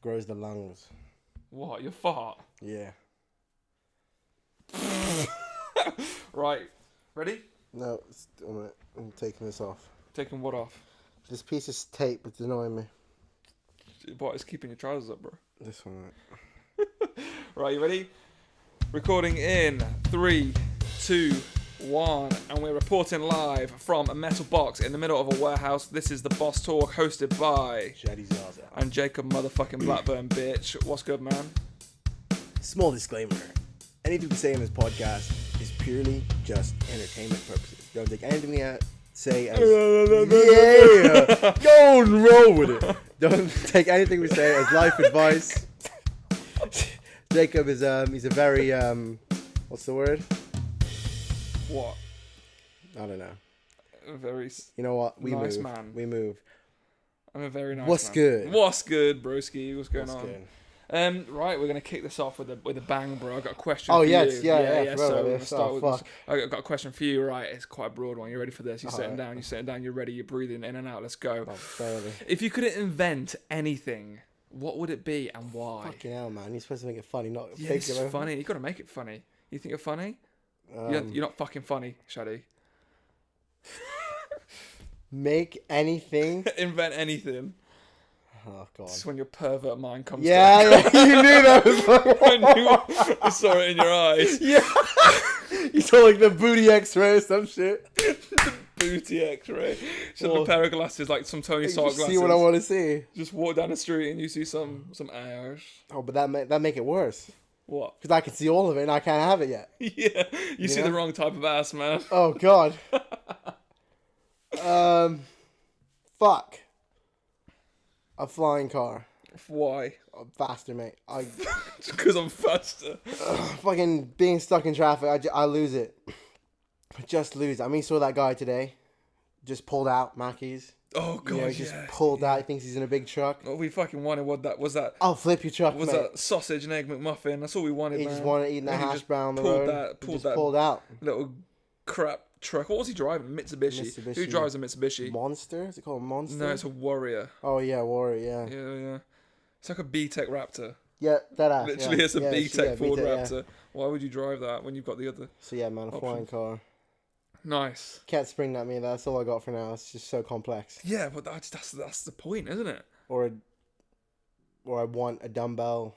Grows the lungs. What? Your fart? Yeah. Right. Ready? No, I'm taking this off. Taking what off? This piece of tape is annoying me. What? It's keeping your trousers up, bro. This one. Right, you ready? Recording in 3, 2, 1, and we're reporting live from a metal box in the middle of a warehouse. This is the Boss Talk, hosted by Shaddy Zaza. and Jacob motherfucking Blackburn, bitch. What's good, man? Small disclaimer. Anything we say in this podcast is purely just entertainment purposes. Don't take anything we say as... yeah! Go and roll with it. Don't take anything we say as life advice. Jacob is, he's a very, what's the word? What? I don't know. A very You know what? We nice move. man. We move. I'm a very nice What's man. good? What's good, broski? What's going What's on? good? Right, we're gonna kick this off with a bang, bro. I got a question. Oh, for yes, you. yeah. So Forgot we're about gonna this. start Oh, with fuck. this. I got a question for you. Right, it's quite a broad one. You ready for this? You're sitting down. You're sitting down. You're ready. You're breathing in and out. Let's go. Oh, barely. If you couldn't invent anything, what would it be and why? Fucking hell, man. You're supposed to make it funny, not Yeah, fake it's it. funny. You gotta make it funny. You think you're funny? You're not fucking funny, Shaddy. Make anything. Invent anything. Oh, God. It's when your pervert mind comes. Yeah, you knew that was I saw it in your eyes. Yeah. You saw like the booty x-ray or some shit. Booty X-ray. Just Well, a pair of glasses, like some Tony Stark Just glasses. see what I want to see. Just walk down the street and you see some ass. Oh, but that make it worse. What? Because I can see all of it and I can't have it yet. Yeah, you see Yeah. the wrong type of ass, man. Oh, God. Fuck. A flying car. Why? Oh, faster, mate. I Because I'm faster. fucking being stuck in traffic. I lose it. I just lose it. I mean, you saw that guy today. Just pulled out Mackey's. Oh god, You know, he just pulled out. He thinks he's in a big truck. What we fucking wanted, what that was that? I'll flip your truck, Was mate. that sausage and egg McMuffin? That's all we wanted, He man. just wanted to eat that And he hash just brown on the pulled road. that- He pulled just that- pulled out. Little crap truck. What was he driving? Mitsubishi. Mitsubishi. Who drives a Mitsubishi? Monster? Is it called a Monster? No, it's a Warrior. Oh, yeah, Warrior, yeah. Yeah. It's like a B-Tech Raptor. Yeah, that ass. Literally, yeah. it's a yeah, B-Tech Ford B-Tech, yeah. Raptor. Why would you drive that when you've got the other? So, yeah, man, a flying car. Nice. Can't spring at me. That's all I got for now. It's just so complex. Yeah, but that's the point, isn't it? Or I want a dumbbell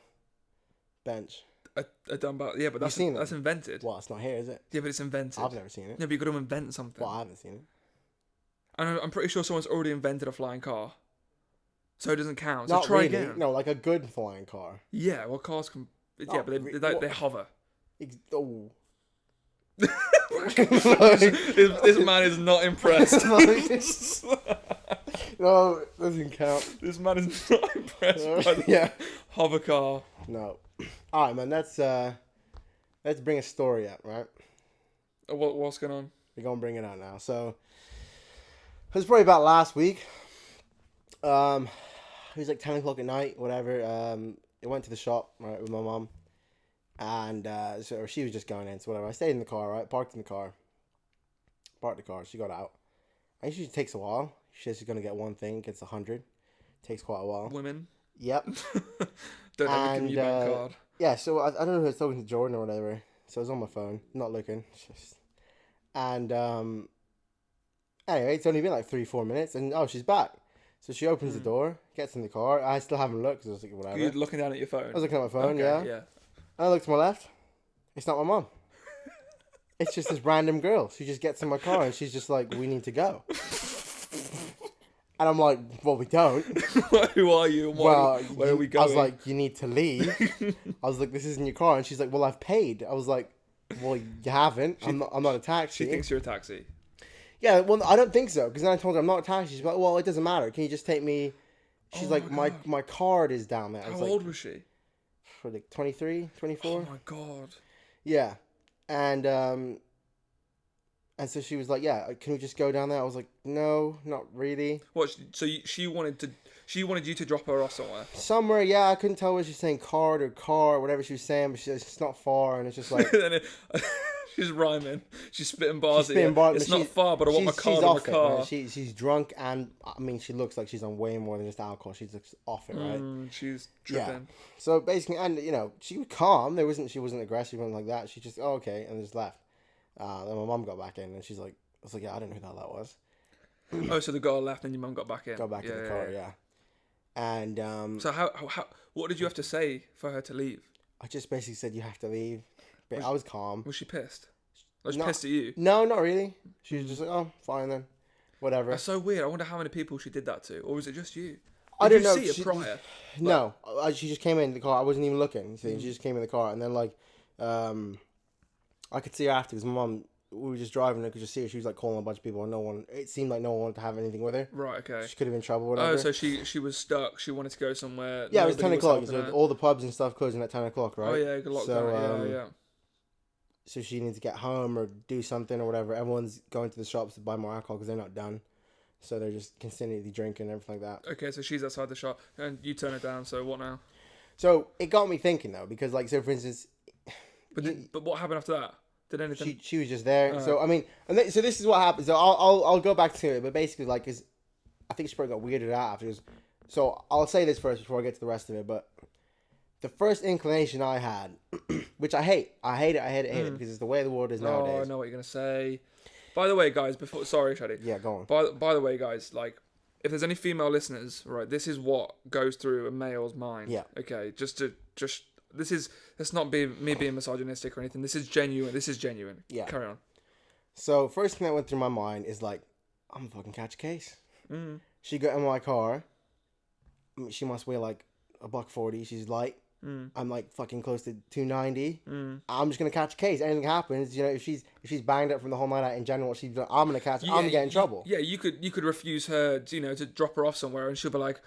bench. A dumbbell. Yeah, but seen that's them? invented. Well, it's not here, is it? Yeah, but it's invented. I've never seen it. Yeah, but you got to invent something. Well, I haven't seen it. And I'm pretty sure someone's already invented a flying car, so it doesn't count. So Not try really. again. No, like a good flying car. Yeah, well, cars can. Yeah, Not but re- they what? hover. Oh. This man is not impressed. No, it doesn't count. This man is not impressed by the Yeah. hover car. No. All right, man. Let's bring a story up, right? What's going on? We're gonna bring it out now. So it was probably about last week. It was like 10 o'clock at night, whatever. I went to the shop, right, with my mom. And so she was just going in, so whatever. I stayed in the car, right? Parked the car. She got out. And it usually takes a while. She says she's going to get one thing, gets 100. Takes quite a while. Women Yep. don't ever give me your bank card. Yeah, so I don't know who I was talking to, Jordan or whatever. So I was on my phone, not looking. And anyway, it's only been like 3-4 minutes, and she's back. So she opens the door, gets in the car. I still haven't looked because I was like, whatever. You're looking down at your phone. I was looking at my phone, Okay, yeah. And I look to my left. It's not my mom. It's just this random girl. She just gets in my car and she's just like, we need to go. And I'm like, well, we don't. Who are you? And where are we going? I was like, you need to leave. I was like, this isn't your car. And she's like, well, I've paid. I was like, well, you haven't. I'm not a taxi. She thinks you're a taxi. Yeah, well, I don't think so. Because then I told her I'm not a taxi. She's like, well, it doesn't matter. Can you just take me? She's like, my card is down there. I was How like, old was she? For like 23, 24. Oh my god. Yeah. And so she was like, yeah, can we just go down there? I was like, no, not really. What? So she wanted you to drop her off somewhere. Somewhere, yeah, I couldn't tell whether she was saying card or car or whatever she was saying, but she said it's not far, and it's just like, She's rhyming. She's spitting bars. spitting at you. bars, It's but not far, but I want my she's card in my off it, car. right? She's drunk, and I mean, she looks like she's on way more than just alcohol. She's looks off it, right? She's Yeah. tripping. So basically, and you know, she was calm. She wasn't aggressive or anything like that. She just, oh, okay, and just left. Then my mom got back in, and she's like, I was like, yeah, I didn't know who the hell that was. Oh, so the girl left, and your mum got back in. Got back in the car, yeah. And So how what did you have to say for her to leave? I just basically said you have to leave. But I was calm. Was she pissed? Was she No. pissed at you? No, not really. She was just like, oh, fine then, whatever. That's so weird. I wonder how many people she did that to, or was it just you? I Did don't you know. see her prior? No, she just came in the car. I wasn't even looking. See, she just came in the car, and then like, I could see her after because my mom. We were just driving, and I could just see her. She was like calling a bunch of people, and no one. It seemed like no one wanted to have anything with her. Right. Okay. She could have been in trouble, or whatever. Oh, so she was stuck. She wanted to go somewhere. Yeah, it was 10 Nobody o'clock. helping So her. all the pubs and stuff closing at 10 o'clock, right? Oh yeah, good lockdown. So, yeah. So she needs to get home or do something or whatever. Everyone's going to the shops to buy more alcohol because they're not done. So they're just continually drinking and everything like that. Okay, so she's outside the shop, and you turn it down. So what now? So it got me thinking though, because like, so for instance, But what happened after that? Did anything? she was just there. So I mean, so this is what happened. So I'll go back to it, but basically like, cause I think she probably got weirded out afterwards. So I'll say this first before I get to the rest of it. But the first inclination I had, which I hate it because it's the way the world is nowadays. Oh, I know what you're gonna say. By the way, guys, sorry, Shadi. Yeah, go on. By the way, guys, like, if there's any female listeners, right, this is what goes through a male's mind. Yeah. Okay, let's not be me being misogynistic or anything. This is genuine. Yeah. Carry on. So first thing that went through my mind is like, I'm gonna fucking catch a case. She got in my car. I mean, she must weigh like $140. She's light. I'm like fucking close to 290. I'm just gonna catch a case. Anything happens, you know, if she's banged up from the whole night out in general, I'm gonna catch. I'm gonna get in trouble. Yeah, you could refuse her, to drop her off somewhere, and she'll be like,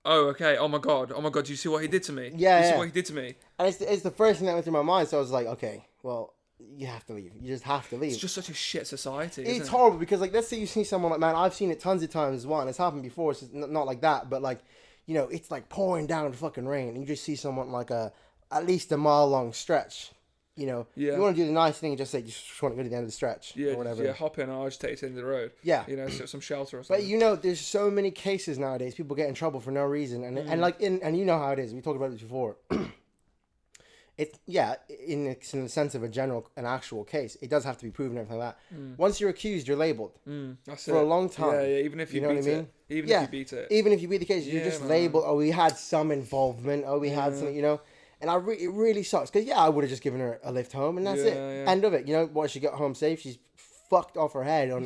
"Oh, okay. Oh my god. Do you see what he did to me? Yeah, You see yeah. what he did to me?" And it's the first thing that went through my mind. So I was like, okay, well, you have to leave. You just have to leave. It's just such a shit society. Isn't It's it? horrible because like, let's say you see someone like, man, I've seen it tons of times as well, and it's happened before. It's just not like that, but like, you know, it's like pouring down the fucking rain, and you just see someone like at least a mile long stretch. You know, Yeah. you want to do the nice thing and just say you just want to go to the end of the stretch Yeah, or whatever. yeah. Hop in, and I'll just take you to the end of the road. Yeah. Some shelter or But something. you know, there's so many cases nowadays. People get in trouble for no reason, and like and you know how it is. We talked about this before. It's in the sense of an actual case, it does have to be proven and everything like that. Once you're accused, you're labeled That's for it. a long time. Yeah, even if you know what beat I mean? it. Even Yeah. if you beat it. Even if you beat the case, you're Yeah, just man. labeled. Oh, we had some involvement. Oh, we had something. You know, and it really sucks because I would have just given her a lift home and that's it. Yeah. End of it. You know, once she got home safe, she's fucked off her head on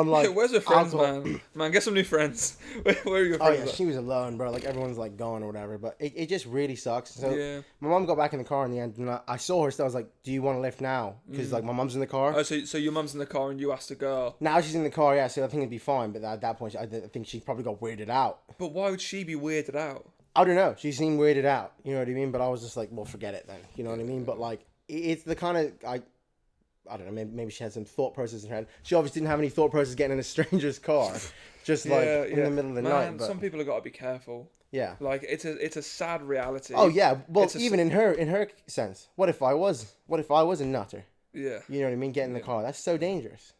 like. Yeah, where's her friends, alcohol. man? Man, get some new friends. Where are your Oh friends? yeah, at? she was alone, bro. Like everyone's like gone or whatever. But it just really sucks. So Yeah. my mom got back in the car in the end, and I saw her. So I was like, "Do you want to lift now?" Because like my mom's in the car. Oh, so your mum's in the car and you asked the girl. Now she's in the car, yeah. So I think it'd be fine. But at that point, I think she probably got weirded out. But why would she be weirded out? I don't know. She seemed weirded out. You know what I mean? But I was just like, well, forget it then. You know what I mean? But like, it's the kind of I don't know. Maybe she had some thought process in her head. She obviously didn't have any thought process getting in a stranger's car, just like in the middle of the night. But some people have got to be careful. yeah. Like it's a sad reality. Oh yeah. Well, It's a even in her sense, what if I was a nutter? Yeah. You know what I mean? Get in the car. That's so dangerous.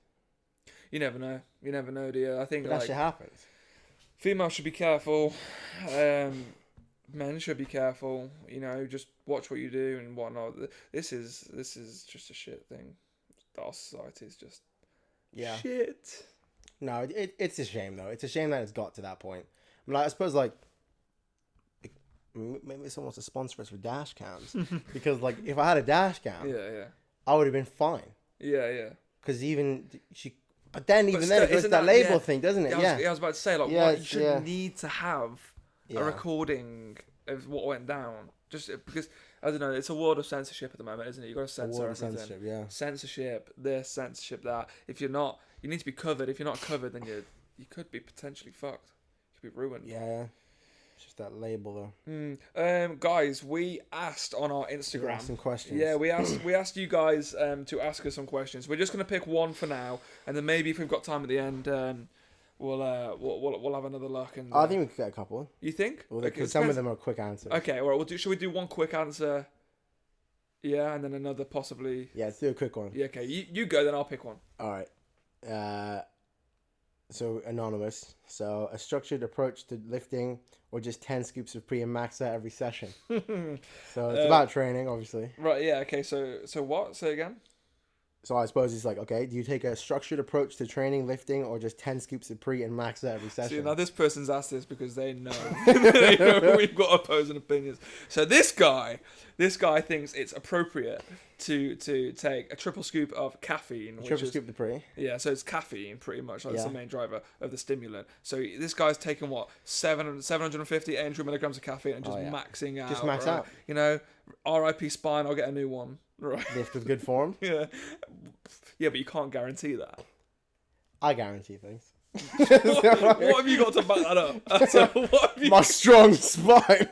You never know. You never know, do you? I think But that like shit happens. females should be careful. Men should be careful. You know, just watch what you do and whatnot. This is just a shit thing. Our society is just Yeah. shit. No, it's a shame though. It's a shame that it's got to that point. I mean, I suppose like maybe someone wants to sponsor us for dash cams because like if I had a dash cam, Yeah. I would have been fine. Yeah. Because even she, but then But then still, it goes to isn't that that- label yeah. thing, doesn't it? Yeah, Yeah. I was about to say like, Yeah, you shouldn't yeah. need to have a Yeah. recording of what went down. Just because I don't know, it's a world of censorship at the moment, isn't it? You got to A censor world of everything. censorship, yeah. Censorship this, censorship that. If you're not, you need to be covered. If you're not covered, then you could be potentially fucked. You could be ruined. Yeah. It's just that label though. Guys, we asked on our Instagram. Ask some questions. Yeah, we asked you guys to ask us some questions. We're just gonna pick one for now, and then maybe if we've got time at the end, we'll have another look. And I think we could get a couple. you think? Well, Okay, because it some of depends. them are quick answers. Okay, all right. Should we do one quick answer? Yeah, and then another possibly. Yeah, let's do a quick one. Yeah, okay. You go, then I'll pick one. All right. So anonymous. So a structured approach to lifting, or just 10 scoops of pre and max out every session. So it's about training, obviously. Right. Yeah. Okay. So what? Say again. So I suppose it's like, okay, do you take a structured approach to training, lifting, or just 10 scoops of pre and max out every session? See, now this person's asked this because they know, they know we've got opposing opinions. So this guy thinks it's appropriate to take a triple scoop of caffeine. Triple scoop the pre. Yeah, so it's caffeine pretty much. That's Yeah. the main driver of the stimulant. So this guy's taking what 750, 800 milligrams of caffeine and just maxing out. Just max right? out. You know, R.I.P. spine. I'll get a new one. Right. Lift with good form. Yeah. Yeah, but you can't guarantee that. I guarantee things. What have you got to back that up? So what have you My strong spine.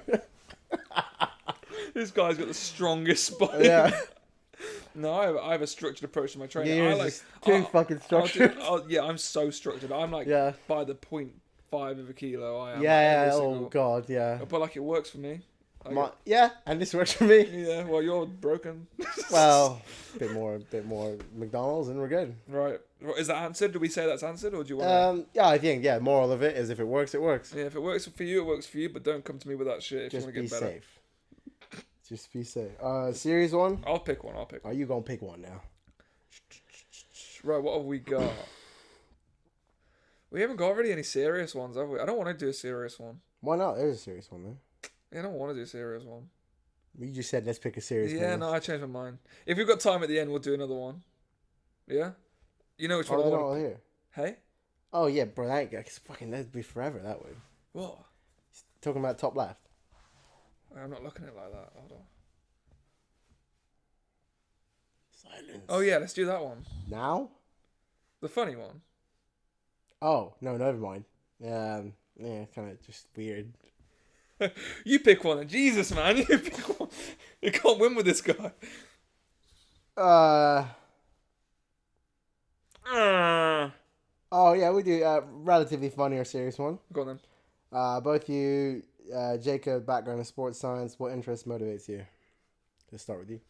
This guy's got the strongest spine. Yeah. No, I have a structured approach to my training. Yeah, I you're like just too fucking structured. yeah, I'm so structured. I'm like Yeah. by the 0.5 of a kilo. I am. Yeah, every oh single- god, yeah. But like it works for me. Yeah, and this works for me. Yeah, well you're broken. Well, bit more McDonald's and we're good. Right. Is that answered? Do we say that's answered, or do you want? Yeah, I think moral of it is if it works, it works. Yeah, if it works for you, it works for you. But don't come to me with that shit if Just you want to be get better. safe. Just be safe. Series one. I'll pick one. Are you gonna pick one now? Right. What have we got? We haven't got really any serious ones, have we? I don't want to do a serious one. Why not? There's a serious one, though. Yeah, I don't want to do a serious one. You just said let's pick a serious one. Yeah, no, I changed my mind. If we've got time at the end, we'll do another one. Yeah? You know which one Oh, I they're not want all here. Hey? Oh yeah, bro. That'd be forever that way. What? Talking about top left. I'm not looking at it like that. Hold on. Silence. Oh, yeah, let's do that one. Now? The funny one. Oh no, never mind. Yeah, kind of just weird. You pick one. Jesus, man. You pick one. You can't win with this guy. Oh yeah, we do relatively funny or serious one. Go on then. Both you, Jacob, background in sports science. What interest motivates you? Let's start with you.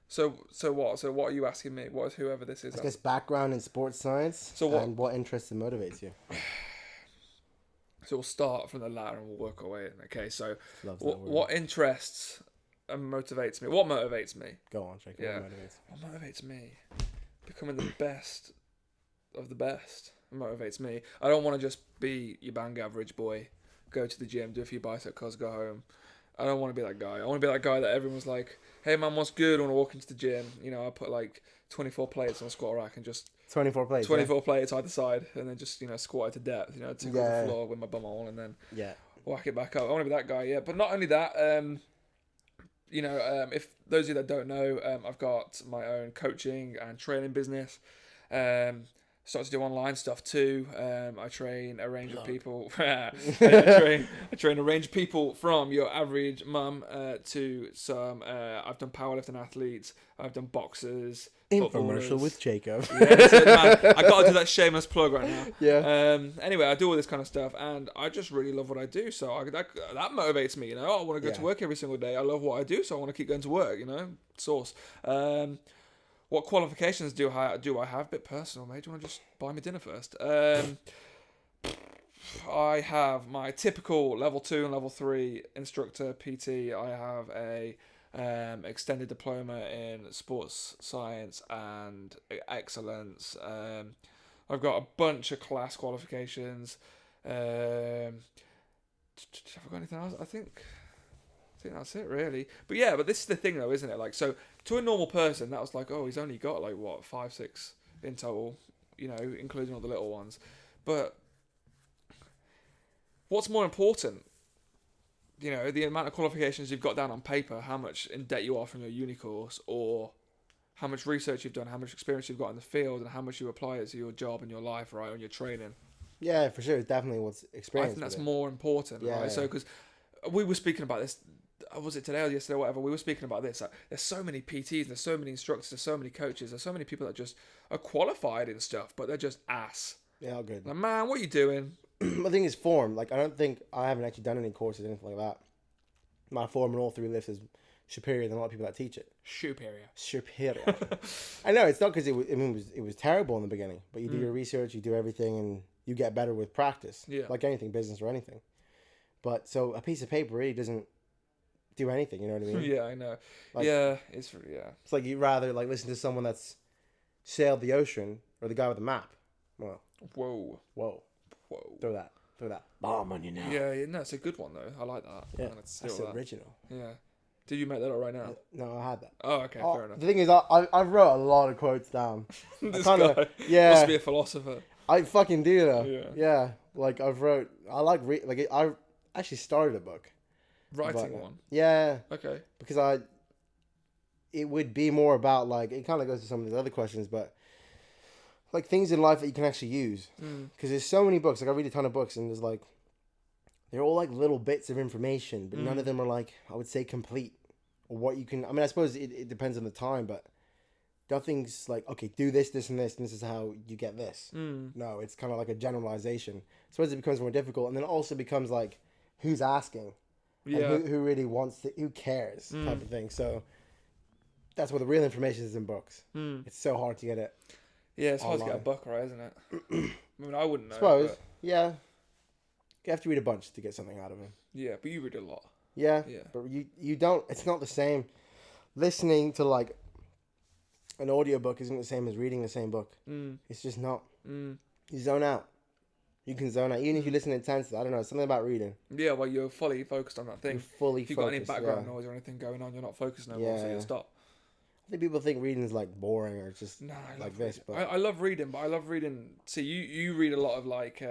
So what? So what are you asking me? What is whoever this is? I guess background in sports science. So what? And what interests and motivates you? So we'll start from the latter and we'll work our way in. Okay, so Loves that word. what interests and motivates me? What motivates me? Go on, Jacob. Yeah. What motivates? What motivates me? Becoming the best of the best. It motivates me. I don't want to just be your bang average boy. Go to the gym, do a few bicep curls, go home. I don't want to be that guy. I want to be that guy that everyone's like, hey man, what's good? I want to walk into the gym. You know, I put like 24 plates on a squat rack and just 24 plates. 24 plates either side, and then just, you know, squat it to depth, you know, tickle the floor with my bum on, and then Yeah. whack it back up. I want to be that guy, yeah. But not only that, you know, if those of you that don't know, I've got my own coaching and training business. Started to do online stuff too. I train a range of people. I train a range of people from your average mum to some. I've done powerlifting athletes. I've done boxers. Infomercial footballers. with Jacob. Yeah, that's it, man. I got to do that shameless plug right now. Yeah. Anyway, I do all this kind of stuff, and I just really love what I do. So that motivates me. You know, I want to go to work every single day. I love what I do, so I want to keep going to work. You know, source. What qualifications do I have? Bit personal, mate. Do you want to just buy me dinner first? I have my typical level 2 and level 3 instructor PT. I have a extended diploma in sports science and excellence. I've got a bunch of class qualifications. Have I got anything else? I think that's it, really. But yeah, this is the thing, though, isn't it? Like, so to a normal person, that was like, oh, he's only got like what 5, 6 in total, you know, including all the little ones. But what's more important? You know, the amount of qualifications you've got down on paper, how much in debt you are from your uni course, or how much research you've done, how much experience you've got in the field, and how much you apply it to your job and your life, right, and your training. Yeah, for sure. It's definitely what's experience. I think that's more important, right? Yeah. So, because we were speaking about this, was it today or yesterday or whatever, we were speaking about this. Like, there's so many PTs, there's so many instructors, there's so many coaches, there's so many people that just are qualified in stuff, but they're just ass. Yeah, all good. Like, man, what are you doing? The thing is form. Like, I haven't actually done any courses or anything like that. my form in all 3 lifts is superior than a lot of people that teach it. Superior. Superior. I know it's not because it was terrible in the beginning, but you do your research, you do everything, and you get better with practice. Yeah. Like anything, business or anything. But so a piece of paper really doesn't do anything. You know what I mean? Yeah, I know. Like- It's It's like you'd rather like listen to someone that's sailed the ocean or the guy with the map. Well, Whoa. whoa, throw that bomb on you now. Yeah, no, it's a good one though. I like that. Yeah, I'm gonna steal that's that. original. Yeah. Did you make that up right now? No, I had that. Oh, okay, fair enough. The thing is, I wrote a lot of quotes down. This kinda- guy yeah. must be a philosopher. I fucking do though. Yeah. Yeah. Like I actually started a book. Writing But- one. Yeah, Okay. because it would be more about like it kind of goes to some of the other questions, but like things in life that you can actually use. Because there's so many books. Like I read a ton of books, and there's like they're all like little bits of information, but none of them are like I would say complete or what you can. I mean, I suppose it depends on the time, but nothing's like okay, do this, this, and this, and this is how you get this. No, it's kind of like a generalization. I suppose it becomes more difficult, and then it also becomes like who's asking. Yeah. And who really wants to, who cares type of thing. So that's where the real information is in books. It's so hard to get it. Yeah, it's hard to get a Online. book right, isn't it? I mean, I wouldn't know. Suppose, But yeah. You have to read a bunch to get something out of it. yeah, but you read a lot. Yeah, Yeah. but you don't, it's not the same. Listening to like an audiobook isn't the same as reading the same book. It's just not. You zone out. You can zone out. Even if you listen intensely, I don't know, something about reading. Yeah, well, you're fully focused on that You're thing. fully If you've got any focused, background yeah. noise or anything going on, you're not focused no more, so Yeah. you'll stop. I think people think reading is like boring or just No, I like love this, reading. but I love reading, but I love reading. See, you read a lot of like.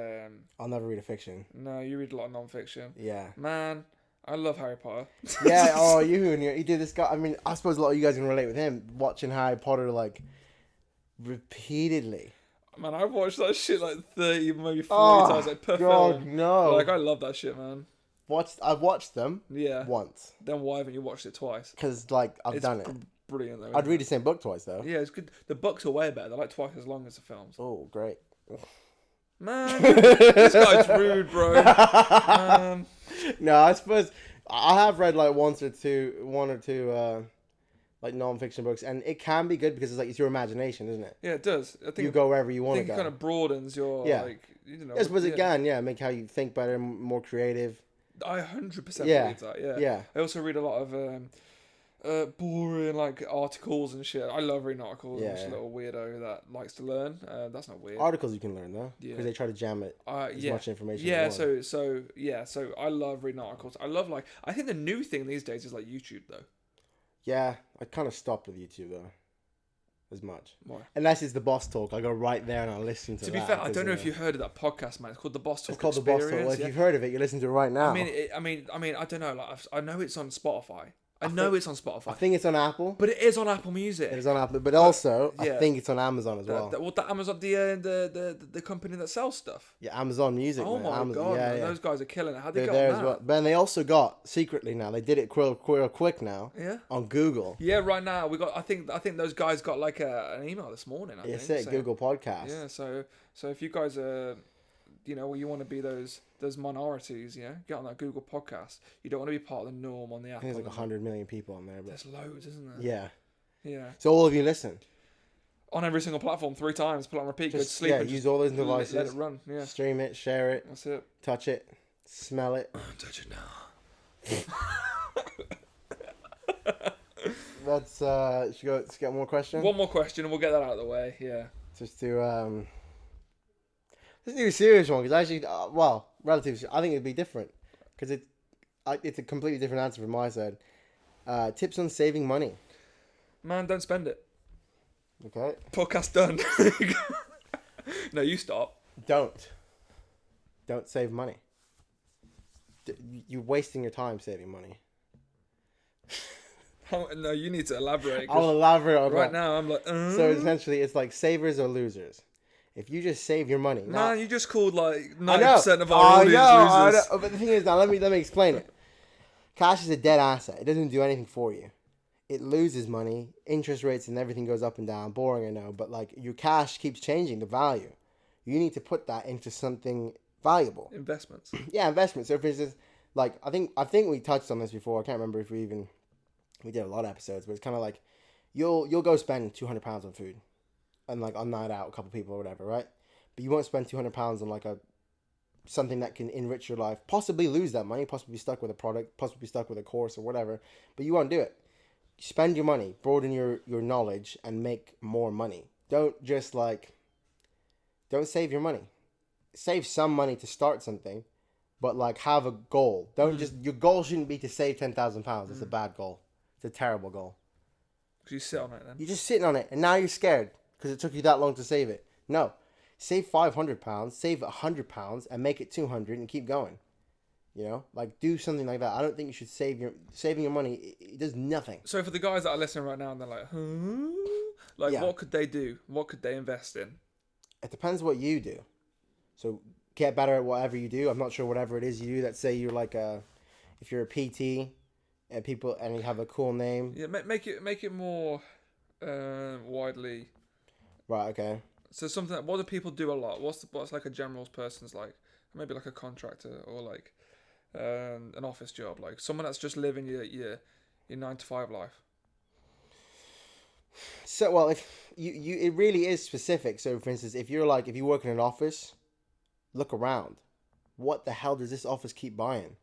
I'll never read a fiction. No, you read a lot of non-fiction. Yeah. Man, I love Harry Potter. Yeah, oh, you do this guy. I mean, I suppose a lot of you guys can relate with him watching Harry Potter like repeatedly. Man, I've watched that shit like 30, maybe 40 Oh, times, like per God, film. no. Like, I love that shit, man. I've watched them Yeah. once Then why haven't you watched it twice? because like I've It's done it. brilliant, though. I'd isn't read it? the same book twice though. Yeah, it's good. The books are way better. They're like twice as long as the films. Oh, great. Man, this guy's rude, bro. No, I suppose I have read like one or two like non-fiction books, and it can be good because it's your imagination, isn't it? Yeah, it does. I think You go wherever you I want to think it go. kind of broadens your Yeah. like you know. I suppose it yeah. can, make how you think better, more creative. I 100% Yeah. believe that. Yeah. Yeah. I also read a lot of boring like articles and shit. I love reading articles. I'm just a Yeah. little weirdo that likes to learn. That's not weird. Articles you can learn though, because Yeah. they try to jam it as Yeah. much information. Yeah, as you want. so I love reading articles. I love I think the new thing these days is like YouTube though. Yeah, I kind of stopped with YouTube though, as much. Why? Unless it's the boss talk, I go right there and I listen to. To be fair, I don't know if you heard of that podcast, man. It's called the Boss Talk It's called the Experience. boss talk. Well, if yeah? you've heard of it, you listen to it right now. I mean, I don't know. Like, I know it's on Spotify. I know it's on I Spotify, think it's on Apple. but it is on Apple Music. It is on Apple, but also yeah. I think it's on Amazon as well. The Amazon, the company that sells stuff. Yeah, Amazon Music. Oh man. my Amazon, god, yeah, man, yeah. those guys are killing it. How'd they They're get there on as that? well. But they also got secretly now. They did it real quick now Yeah. on Google. Yeah, right now we got. I think those guys got like an email this morning. I It's think, it. saying- Google Podcast. Yeah, so if you guys are, you want to be those minorities, get on that Google podcast. You don't want to be part of the norm on the I Apple. think there's like isn't 100 million people on there. there? But There's loads, isn't there? yeah. Yeah. So all of you listen. On every single platform, 3 times, put it on repeat, go to Just sleep, and use all those just let devices. it run. Yeah, Stream it, share it, that's it. touch it, smell it. Touch it now. Let's let's get more questions. One more question, and we'll get that out of the way. Yeah. Just to let's do a serious one because actually, relatively, I think it'd be different because it's a completely different answer from my side. Tips on saving money. Man, don't spend it. Okay. Podcast done. No, you stop. Don't save money. You're wasting your time saving money. No, you need to elaborate. 'cause I'll elaborate on right that. now, I'm like, So essentially, it's like savers or losers. If you just save your money, now, man, you just called like I know. 90% of our audience I losers. know. But the thing is, now let me explain it. Cash is a dead asset. It doesn't do anything for you. It loses money, interest rates, and everything goes up and down. Boring, I know, but like your cash keeps changing the value. You need to put that into something valuable. Investments. Yeah, investment. So for instance, like I think we touched on this before. I can't remember if we did a lot of episodes, but it's kind of like you'll go spend £200 on food, and like on night out, a couple people or whatever, right? But you won't spend £200 on like something that can enrich your life. Possibly lose that money, possibly be stuck with a product, possibly be stuck with a course or whatever. But you won't do it. Spend your money, broaden your knowledge, and make more money. Don't just don't save your money. Save some money to start something, but like have a goal. Don't just, your goal shouldn't be to save £10,000. It's a bad goal. It's a terrible goal. Because you sit on it then. You're just sitting on it, and now you're scared because it took you that long to save it. No, save £500, save £100, and make it 200, and keep going. You know, like do something like that. I don't think you should saving your money. It does nothing. So for the guys that are listening right now and they're like, huh? Like, Yeah. what could they do? What could they invest in? It depends what you do. So get better at whatever you do. I'm not sure whatever it is you do. Let's say you're like if you're a PT, and you have a cool name. Yeah, make it more widely. Right. Okay. So something. What do people do a lot? What's like a general person's like? Maybe like a contractor or like an office job, like someone that's just living your 9-to-5 life. So well, if you it really is specific. So for instance, if you work in an office, look around. What the hell does this office keep buying?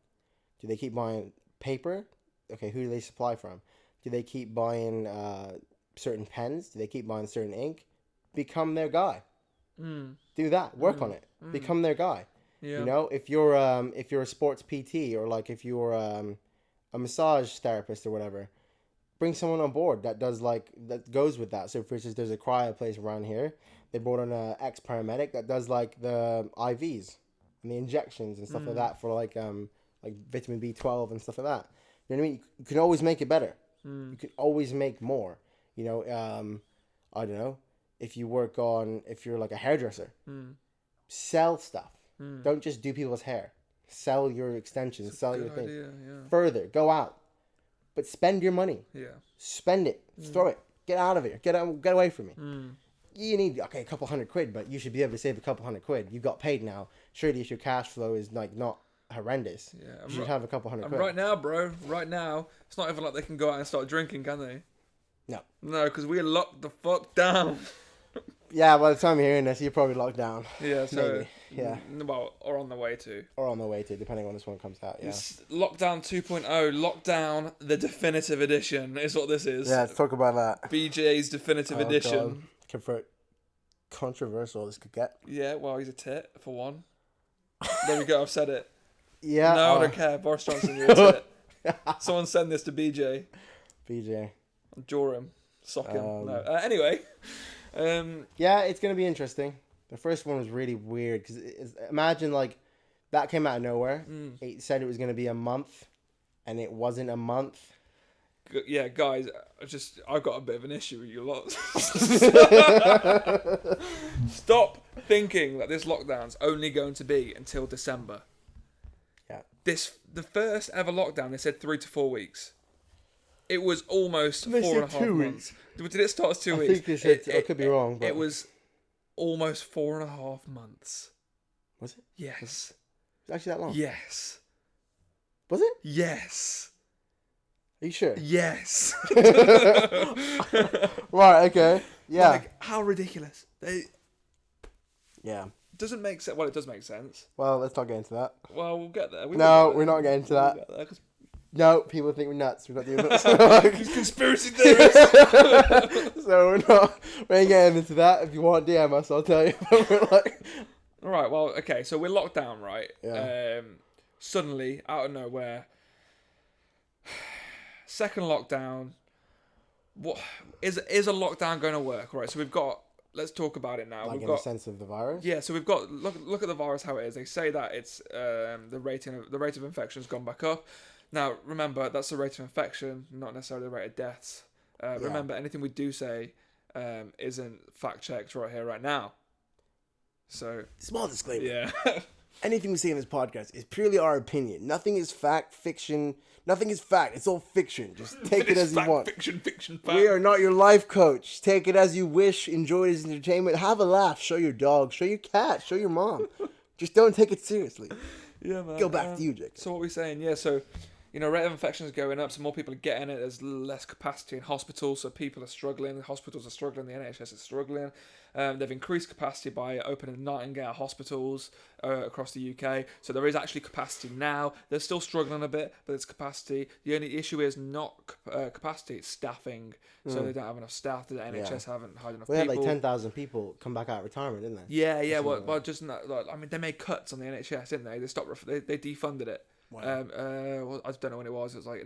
Do they keep buying paper? Okay, who do they supply from? Do they keep buying certain pens? Do they keep buying certain ink? Become their guy. Do that. Work on it. Become their guy. Yeah. You know, if you're a sports PT, or like if you're a massage therapist or whatever, bring someone on board that goes with that. So for instance, there's a cryo place around here. They brought on a ex-paramedic that does like the IVs and the injections and stuff like that for like vitamin B12 and stuff like that. You know what I mean? You can always make it better. You can always make more. You know, I don't know, if you're like a hairdresser, sell stuff. Don't just do people's hair. Sell your extensions. Sell your thing. Idea, yeah. Further, go out, but spend your money. Yeah. Spend it. Throw it. Get out of here. Get away from me. You need a couple £100, but you should be able to save a couple £100. You got paid now. Surely, if your cash flow is like not horrendous, you should have a couple £100. Right now, bro. Right now, it's not even like they can go out and start drinking, can they? No, because we're locked the fuck down. Yeah, by the time you're hearing this, you're probably locked down. Yeah, so maybe. Yeah, well, or on the way to. or on the way to, depending on when this one comes out. Yeah. It's Lockdown 2.0, Lockdown the definitive edition is what this is. Yeah, let's talk about that. BJ's definitive edition. Controversial this could get. Yeah, well, he's a tit for one. There we go. I've said it. Yeah. No, I don't care. Boris Johnson, you're a tit. Someone send this to BJ. BJ. Jaw him. Sock him. No. Anyway. Yeah, it's going to be interesting. The first one was really weird because imagine like that came out of nowhere. It said it was going to be a month, and it wasn't a month. Yeah, guys, I've got a bit of an issue with you lot. Stop thinking that this lockdown's only going to be until December. Yeah. The first ever lockdown, they said 3 to 4 weeks. It was almost They 4.5 said 2 months. Did it start as 2 I weeks? think they said, I could be wrong, but It was almost 4.5 months. Was it? Yes. Was it actually that long? Yes. Was it? Yes. Are you sure? Yes. Right. Okay. Yeah. Like, how ridiculous. Yeah. Doesn't make sense. Well, it does make sense. Well, let's not get into that. Well, we'll get there. We're not getting into that. We'll get there 'cause No, people think we're nuts. We've got the he's conspiracy theorist. So we ain't getting into that. If you want, DM us. I'll tell you. We're like, All right. Well, okay. So we're locked down, right? Yeah. Suddenly, out of nowhere, second lockdown. What is a lockdown going to work? Right. So we've got. Let's talk about it now. like We've in got the sense of the virus. Yeah, so we've got look at the virus how it is. They say that it's the rate of infection has gone back up. Now remember that's the rate of infection, not necessarily the rate of deaths. Remember anything we do say isn't fact checked right here right now. So Small disclaimer. yeah, Anything we say in this podcast is purely our opinion. Nothing is fact, fiction. Nothing is fact. It's all fiction. Just take it as you want. Fiction, fact. We are not your life coach. Take it as you wish. Enjoy it as entertainment. Have a laugh. Show your dog. Show your cat. Show your mom. Just don't take it seriously. Yeah, man. Go back to you, Jake. So what we're saying, yeah, so, you know, rate of infection is going up, so more people are getting it, there's less capacity in hospitals, so people are struggling, the hospitals are struggling, the NHS is struggling. They've increased capacity by opening Nightingale hospitals across the UK, so there is actually capacity now. They're still struggling a bit, but it's capacity. The only issue is not capacity, it's staffing. So they don't have enough staff, the NHS haven't hired enough We had people. like 10,000 people come back out of retirement, didn't they? Yeah. Well, just not, like, I mean, they made cuts on the NHS, didn't they? They stopped. They defunded it. Wow. Well, I don't know when it was. It was like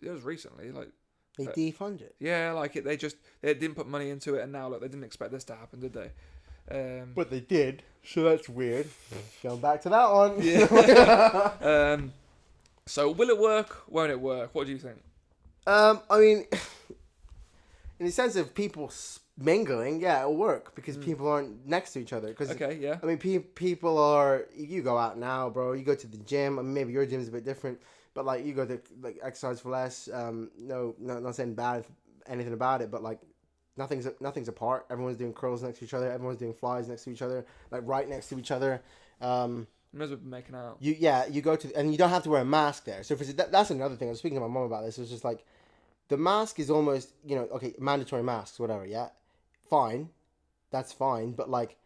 it was recently. Like They defund it. yeah, like they didn't put money into it, and now look, they didn't expect this to happen, did they? But they did, so that's weird. Going back to that one. Yeah. So will it work? Won't it work? What do you think? I mean, in the sense of people mingling, yeah, it'll work because people aren't next to each other. Cause, Okay, yeah. I mean, people are. You go out now, bro. You go to the gym. I mean, maybe your gym's a bit different, but like you go to like exercise for less. No, not saying bad anything about it, but like nothing's apart. Everyone's doing curls next to each other. Everyone's doing flies next to each other, like right next to each other. Might as well be making out. You go to, and you don't have to wear a mask there. So that's another thing. I was speaking to my mom about this. It was just like, the mask is almost, okay, mandatory masks, whatever. Yeah, fine, that's fine. But like,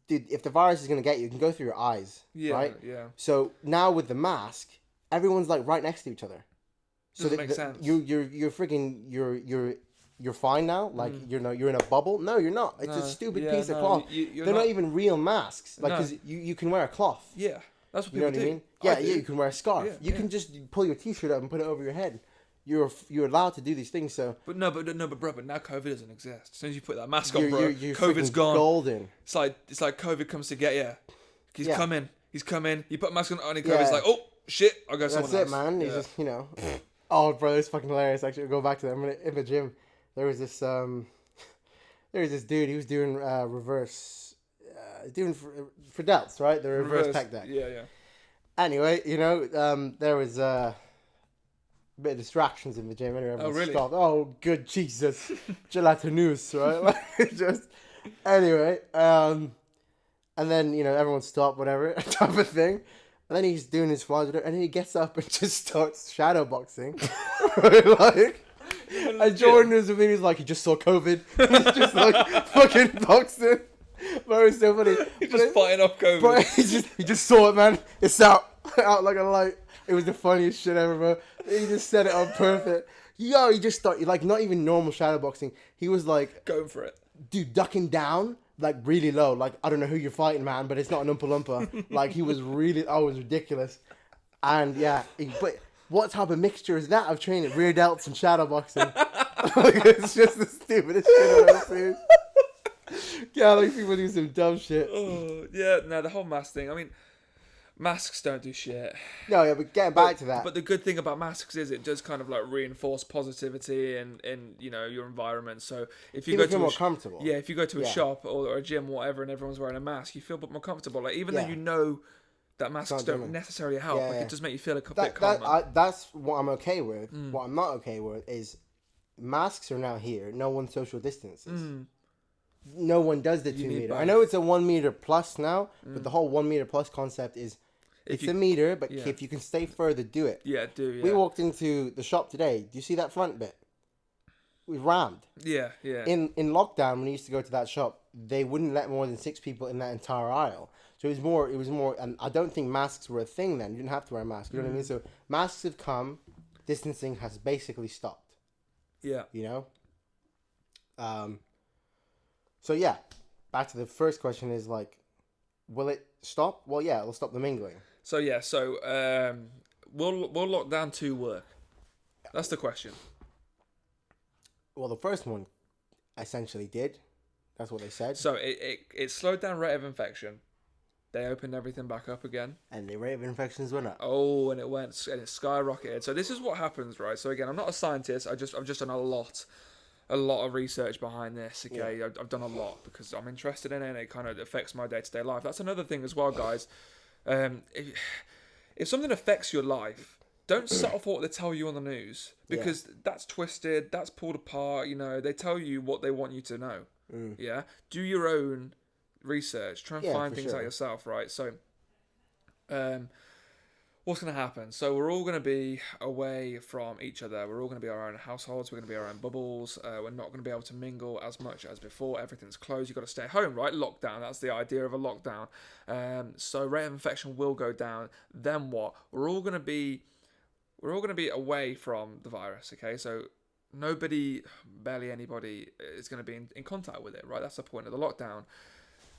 dude, if the virus is gonna get you, it can go through your eyes, Yeah, right? yeah. So now with the mask, everyone's like right next to each other. So Doesn't make sense. You're freaking you're fine now. Like you're in a bubble. No, you're not. It's a stupid piece of cloth. They're not even real masks. Like, because you can wear a cloth. Yeah, that's what You know people what I do. mean? Yeah, you can wear a scarf. Yeah, You can just pull your t-shirt up and put it over your head. You're allowed to do these things. So But now COVID doesn't exist. As soon as you put that mask on, bro, you're COVID's freaking gone. golden. It's like COVID comes to get you. He's Yeah. coming. He's coming. You put a mask on, and COVID's Yeah. like, oh shit, I'll go That's someone it, else. man. Yeah. He's just Oh, bro, it's fucking hilarious. Actually, go back to that. In the gym, there was this dude. He was doing reverse, doing for delts, right? The reverse pec deck. Yeah. Anyway, there was a bit of distractions in the gym. Anyway, everyone really? stopped. Oh, good Jesus, gelatinous, right? Like, just anyway, and then everyone stopped, whatever type of thing. And then he's doing his flies, and then he gets up and just starts shadow boxing, like. And Jordan is with me. He's like, he just saw COVID. He's just like fucking boxing. Bro, it's so funny. He's just fighting off COVID. Bro, he just saw it, man. It's out like a light. It was the funniest shit ever, bro. He just set it up perfect. Yo, he just started like not even normal shadow boxing. He was like Going for it. dude ducking down like really low. Like, I don't know who you're fighting, man, but it's not an Oompa Loompa. Like, he was really, it was ridiculous. And yeah, but what type of mixture is that of training? Rear delts and shadow boxing. Like, it's just the stupidest shit I've ever seen. Yeah, like people do some dumb shit. Oh, yeah, no, the whole mask thing. I mean, masks don't do shit. No, yeah, but getting back to that. But the good thing about masks is it does kind of like reinforce positivity in your environment. So if you People go feel to more comfortable. Yeah, if you go to a Yeah. shop or a gym, whatever, and everyone's wearing a mask, you feel a bit more comfortable. Like, even though Yeah. you know that masks not don't doing it. necessarily help, Yeah, like, yeah. it does make you feel a bit That, calmer. that's what I'm okay with. What I'm not okay with is masks are now here. No one social distances. No one does the You 2 need meter. I both. know it's a 1 meter plus now, but the whole 1 meter plus concept is it's a meter, but yeah. if you can stay further, do it. Yeah, We walked into the shop today. Do you see that front bit? We rammed. Yeah. In lockdown, when we used to go to that shop, they wouldn't let more than 6 people in that entire aisle. So it was more, and I don't think masks were a thing then. You didn't have to wear a mask. You know what I mean? So masks have come, distancing has basically stopped. Yeah. So yeah, back to the first question is like, will it stop? Well, yeah, it'll stop the mingling. So will lockdown 2 work? That's the question. Well, the first one essentially did. That's what they said. So it slowed down rate of infection. They opened everything back up again. And the rate of infections went up. Oh, and it skyrocketed. So this is what happens, right? So again, I'm not a scientist. I've just done a lot of research behind this. Okay, Yeah. I've done a lot because I'm interested in it. And it kind of affects my day-to-day life. That's another thing as well, guys. If something affects your life, don't settle for what they tell you on the news, because that's twisted, that's pulled apart. They tell you what they want you to know. Yeah, do your own research. Try and find for things sure. out yourself, right? So, What's going to happen? So we're all going to be away from each other. We're all going to be our own households. We're going to be our own bubbles. We're not going to be able to mingle as much as before. Everything's closed. You've got to stay home, right? Lockdown. That's the idea of a lockdown. So rate of infection will go down. Then what? We're all going to be away from the virus. Okay, so barely anybody is going to be in contact with it, right? That's the point of the lockdown.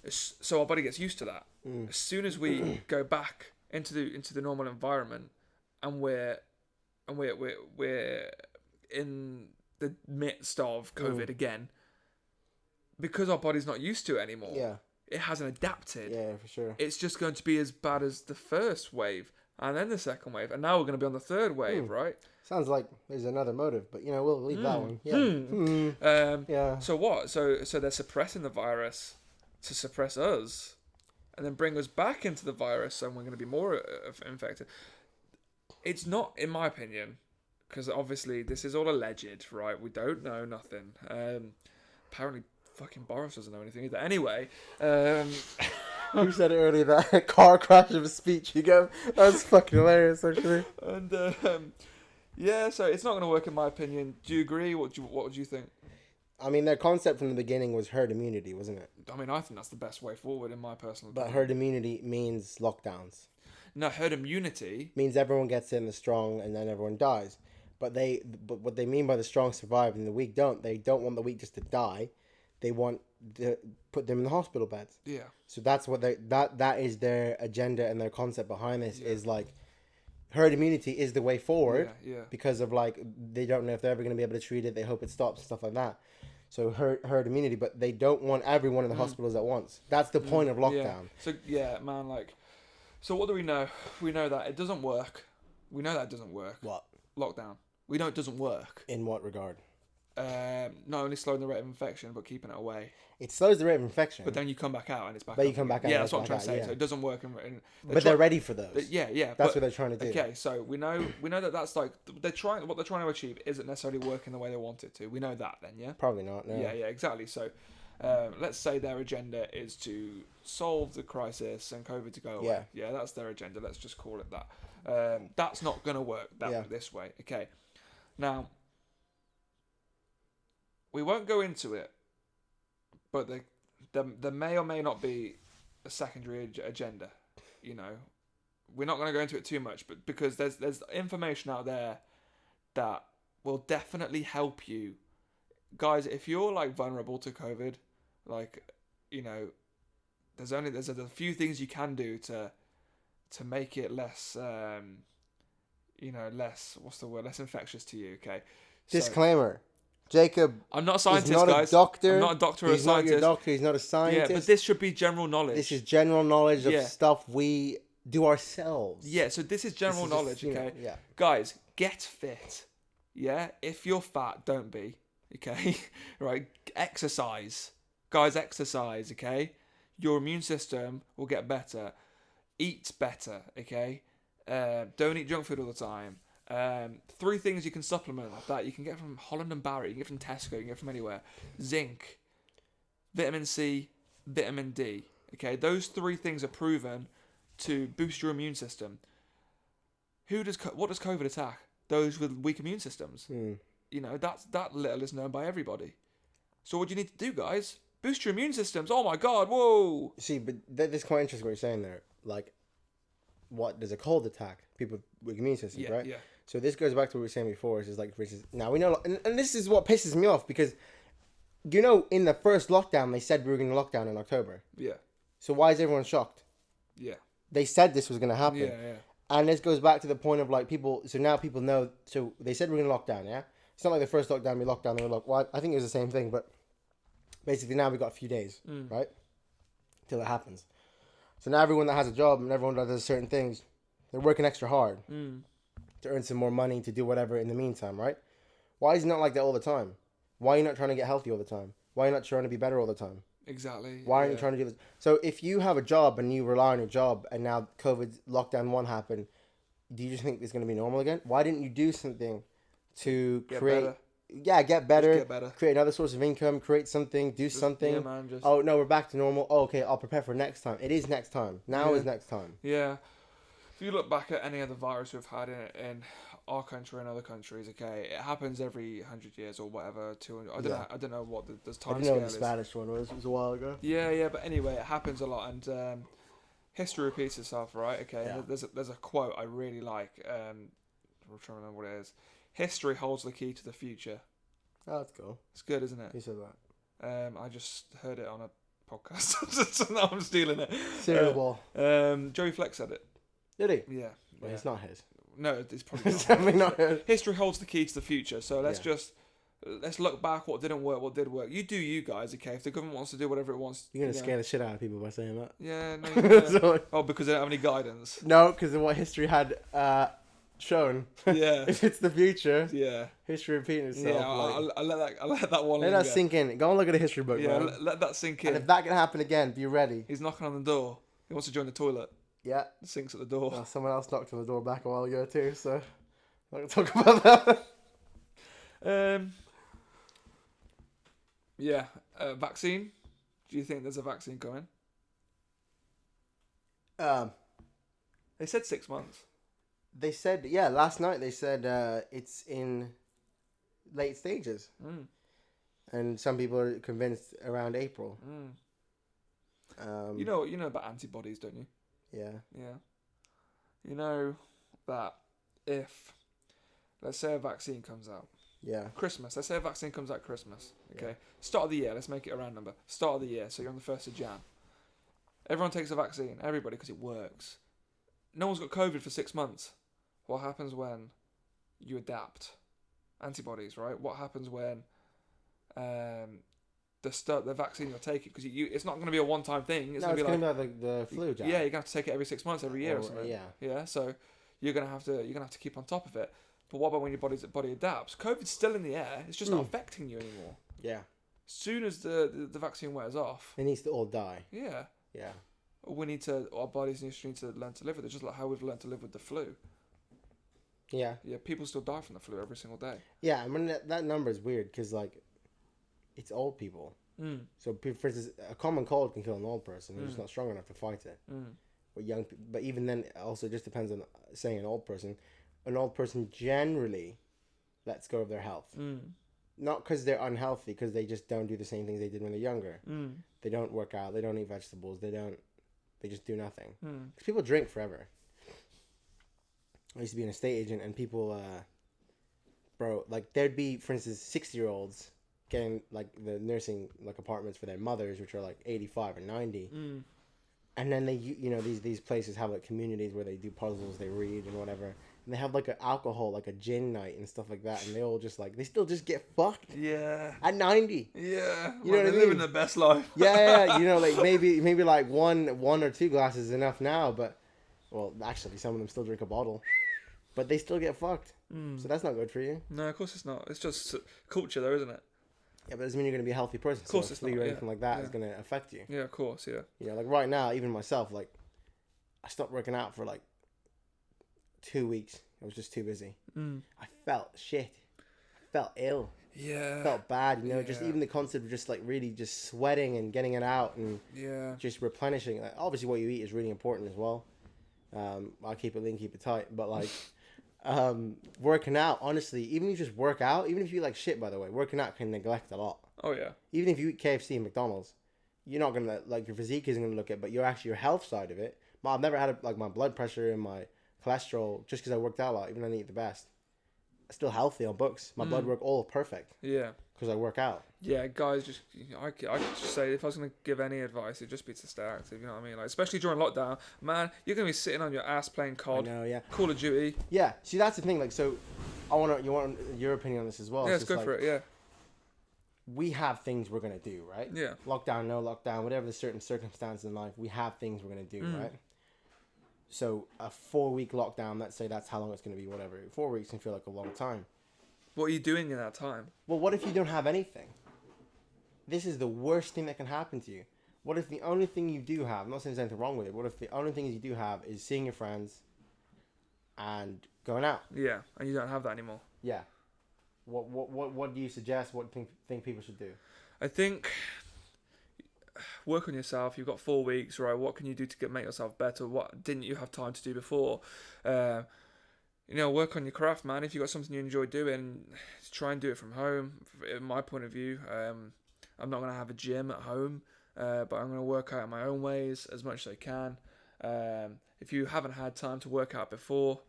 So our body gets used to that. As soon as we go back into the normal environment, and we're in the midst of COVID again, because our body's not used to it anymore. Yeah. It hasn't adapted. Yeah, for sure. It's just going to be as bad as the first wave, and then the second wave, and now we're going to be on the third wave, right? Sounds like there's another motive, but we'll leave that one. Yeah. Yeah. So what? So they're suppressing the virus to suppress us, and then bring us back into the virus, and we're going to be more infected. It's not, in my opinion, because obviously this is all alleged, right? We don't know nothing. Apparently, fucking Boris doesn't know anything either. Anyway, You said it earlier, that car crash of a speech you gave. That was fucking hilarious, actually. And yeah, so it's not going to work in my opinion. Do you agree? What would you think? I mean, their concept from the beginning was herd immunity, wasn't it? I mean, I think that's the best way forward in my personal opinion. But herd immunity means lockdowns. No, herd immunity Means everyone gets in, the strong, and then everyone dies. But what they mean by the strong survive and the weak don't. They don't want the weak just to die. They want to put them in the hospital beds. Yeah. So that's what that is their agenda, and their concept behind this is like herd immunity is the way forward. Yeah. Because of like they don't know if they're ever going to be able to treat it. They hope it stops and stuff like that. So herd immunity, but they don't want everyone in the hospitals at once. That's the point of lockdown. Yeah. So man, like, so what do we know? We know that it doesn't work. We know that it doesn't work. What? Lockdown. We know it doesn't work. In what regard? Not only slowing the rate of infection, but keeping it away. It slows the rate of infection. But then you come back out and it's back. But up you come again. back out. Yeah, and that's what I'm trying it's to back say. out, So it doesn't work. But they're ready for those. Yeah. That's what they're trying to do. Okay, so we know that that's like what they're trying to achieve isn't necessarily working the way they want it to. We know that then, yeah. Probably not. No. Yeah, exactly. So, let's say their agenda is to solve the crisis and COVID to go away. Yeah, that's their agenda. Let's just call it that. That's not going to work this way. Okay. Now, we won't go into it, but there may or may not be a secondary agenda. We're not going to go into it too much, but because there's information out there that will definitely help you, guys. If you're like vulnerable to COVID, like there's a few things you can do to make it less less infectious to you. Okay. Disclaimer. Jacob, I'm not a scientist, not guys. A doctor. I'm not a doctor or a He's not scientist. your doctor. He's not a scientist. Yeah, but this should be general knowledge. This is general knowledge of stuff we do ourselves. Yeah, so this is general knowledge, okay? Yeah. Guys, get fit. Yeah? If you're fat, don't be. Okay? Right? Exercise. Guys, exercise, okay? Your immune system will get better. Eat better, okay? Don't eat junk food all the time. 3 things you can supplement that you can get from Holland and Barry, you can get from Tesco, you can get from anywhere. Zinc, vitamin C, vitamin D. Okay, those 3 things are proven to boost your immune system. What does COVID attack? Those with weak immune systems. That little is known by everybody. So what do you need to do, guys? Boost your immune systems. Oh my God! Whoa. See, but that's quite interesting what you're saying there. Like, what does a cold attack? People with immune systems, right? Yeah. So this goes back to what we were saying before. It's just like, for instance, now we know, and this is what pisses me off because, in the first lockdown they said we were going to lock down in October. Yeah. So why is everyone shocked? Yeah. They said this was going to happen. Yeah. And this goes back to the point of like people. So now people know. So they said we're going to lock down. Yeah. It's not like the first lockdown we locked down. They were like, well, I think it was the same thing, but basically now we got a few days, right, till it happens. So now everyone that has a job and everyone that does certain things, they're working extra hard to earn some more money to do whatever in the meantime, right? Why is it not like that all the time? Why are you not trying to get healthy all the time? Why are you not trying to be better all the time? Exactly. Why aren't you trying to do this? So if you have a job and you rely on your job and now COVID lockdown 1 happened, do you just think it's going to be normal again? Why didn't you do something to Get create... better. Yeah, get better. Get better. Create another source of income. Create something. Do something. Yeah, man. Oh, no, we're back to normal. Oh, okay, I'll prepare for next time. It is next time. Now is next time. Yeah. If you look back at any other virus we've had in our country and other countries, okay, it happens every 100 years or whatever. 200. I don't know what the I time don't know scale what the is. Spanish one was. It was a while ago. Yeah. But anyway, it happens a lot, and history repeats itself, right? Okay. Yeah. There's a quote I really like. I'm trying to remember what it is. History holds the key to the future. Oh, that's cool. It's good, isn't it? Who said that? I just heard it on a podcast, so now I'm stealing it. Cereal ball. Joey Flex said it. Did he? Yeah. Well, it's not his. No, it's probably It's not. definitely not his. History holds the key to the future, so let's Yeah. just let's look back what didn't work, what did work. You do you guys, okay? If the government wants to do whatever it wants, You're gonna scare the shit out of people by saying that. Yeah, no, So, oh, because they don't have any guidance. no, because of what history had shown. Yeah, If it's the future, yeah, history repeating itself. yeah. I'll let that one. let linger. that sink in. Go and look at a history book, Yeah, man. let that sink And in. if that can happen again, be ready. He's knocking on the door. He wants to join the toilet. Yeah. The sink's at the door. Well, someone else knocked on the door back a while ago too, so I'm not gonna talk about that. Yeah, vaccine. Do you think there's a vaccine coming? They said 6 months. They said, last night they said it's in late stages, and some people are convinced around April. You know about antibodies, don't you? Yeah. Yeah. You know that if, let's say a vaccine comes out, Yeah. Christmas, let's say a vaccine comes out Christmas, okay? Yeah. Start of the year, let's make it a round number. Start of the year, so you're on the 1st of Jan. Everyone takes a vaccine, everybody, because it works. No one's got COVID for 6 months. What happens when you adapt? Antibodies, right? What happens when the vaccine you're taking, because it's not going to be a one-time thing. It's No, going it's to be gonna like be like the flu jab. yeah, you're gonna have to take it every 6 months, every year or something. Yeah. Yeah, so you're gonna have to keep on top of it. But what about when your body adapts? COVID's still in the air. It's just not affecting you anymore. Yeah. As soon as the vaccine wears off, It needs to all die. yeah, Yeah. our bodies need to learn to live with it, just like how we've learned to live with the flu. Yeah. Yeah, people still die from the flu every single day. Yeah. I mean that number is weird because like, it's old people. So for instance, a common cold can kill an old person. They're just not strong enough to fight it. But but even then, it also just depends on saying an old person. An old person generally lets go of their health. Not because they're unhealthy, because they just don't do the same things they did when they're younger. They don't work out. They don't eat vegetables. They just do nothing. Because people drink forever. I used to be an estate agent, and people, bro, like there'd be, for instance, 60-year-olds getting like the nursing like apartments for their mothers, which are like 85 or 90. And then they, these places have like communities where they do puzzles, they read and whatever. And they have like an alcohol, like a gin night and stuff like that. And they all just like, they still just get fucked Yeah. at 90. Yeah. You know what I they're mean? living their best life. Yeah. Like maybe like one or two glasses is enough now. But, well, actually, some of them still drink a bottle. But they still get fucked. So that's not good for you. No, of course it's not. It's just culture, though, isn't it? Yeah, but it doesn't mean you're going to be a healthy person. Of course so it's flu not, or yeah. anything like that is Yeah. going to affect you. Yeah, of course, yeah. Like right now, even myself, like I stopped working out for like 2 weeks. I was just too busy. I felt shit. I felt ill. Yeah. I felt bad. Just Yeah. even the concept of just like really just sweating and getting it out and Yeah. just replenishing. Like, obviously, what you eat is really important as well. I'll keep it lean, keep it tight. But like working out, honestly, even if you just work out, even if you eat like shit, by the way, working out can neglect a lot. Oh, yeah. Even if you eat KFC and McDonald's, you're not gonna like your physique isn't gonna look at, but your health side of it. I've never had like my blood pressure and my cholesterol just because I worked out a lot, even though I didn't eat the best. I'm still healthy on books. My blood work all perfect Yeah. because I work out. Yeah, guys, I could just say, if I was going to give any advice, it'd just be to stay active, you know what I mean? Like, especially during lockdown, man, you're going to be sitting on your ass playing I COD, know, yeah. Call of Duty. Yeah, see that's the thing. Like, so you want your opinion on this as well? Yeah, It's let's go just for like, it, yeah. We have things we're gonna do, right? Yeah. Lockdown, no lockdown, whatever the certain circumstance in life, we have things we're gonna do, right? So a 4-week lockdown, let's say that's how long it's gonna be, whatever. 4 weeks can feel like a long time. What are you doing in that time? Well, what if you don't have anything? This is the worst thing that can happen to you. What if the only thing you do have, I'm not saying there's anything wrong with it, what if the only things you do have is seeing your friends and going out? Yeah, and you don't have that anymore. Yeah. What do you suggest? What do you think people should do? I think work on yourself. You've got 4 weeks, right? What can you do to make yourself better? What didn't you have time to do before? Work on your craft, man. If you've got something you enjoy doing, try and do it from home. In my point of view, I'm not going to have a gym at home, but I'm going to work out in my own ways as much as I can. If you haven't had time to work out before,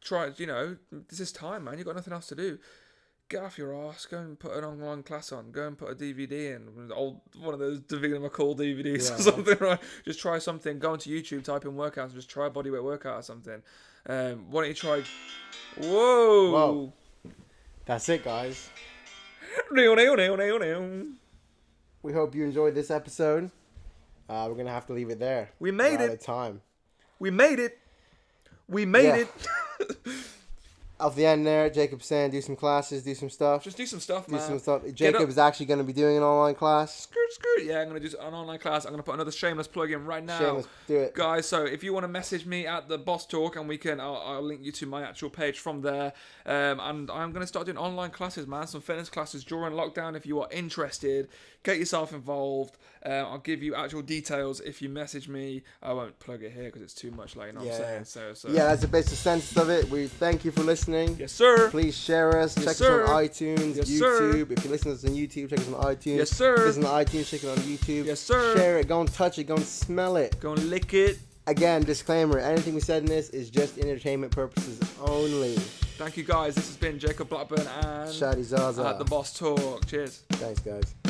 try, this is time, man. You've got nothing else to do. Get off your arse, go and put an online class on, go and put a DVD in, one of those Davina McCall DVDs or something, right? Just try something, go onto YouTube, type in workouts, and just try a bodyweight workout or something. Why don't you try... Whoa! That's it, guys. We We hope you enjoyed this episode. We're going to have to leave it there. We made We're it. out of time. We made it. We made it. Off the end there, Jacob saying do some classes, do some stuff. Just do some stuff, man. Do some stuff. Jacob is actually going to be doing an online class. Skirt. Yeah, I'm going to do an online class. I'm going to put another shameless plug in right now. Shameless, do it. Guys, so if you want to message me at the Boss Talk, and I'll link you to my actual page from there. And I'm going to start doing online classes, man. Some fitness classes during lockdown. If you are interested, get yourself involved. I'll give you actual details if you message me. I won't plug it here because it's too much, like, what I'm saying. So. Yeah, that's the basic sense of it. We thank you for listening. Yes, sir. Please share us. Yes, check sir. us on iTunes, Yes, YouTube. sir. If you listen to us on YouTube, check us on iTunes. Yes, sir. If you listen to iTunes, check it on YouTube. Yes, sir. Share it. Go and touch it. Go and smell it. Go and lick it. Again, disclaimer. Anything we said in this is just entertainment purposes only. Thank you, guys. This has been Jacob Blackburn and Shadi Zaza. at the Boss Talk. Cheers. Thanks, guys.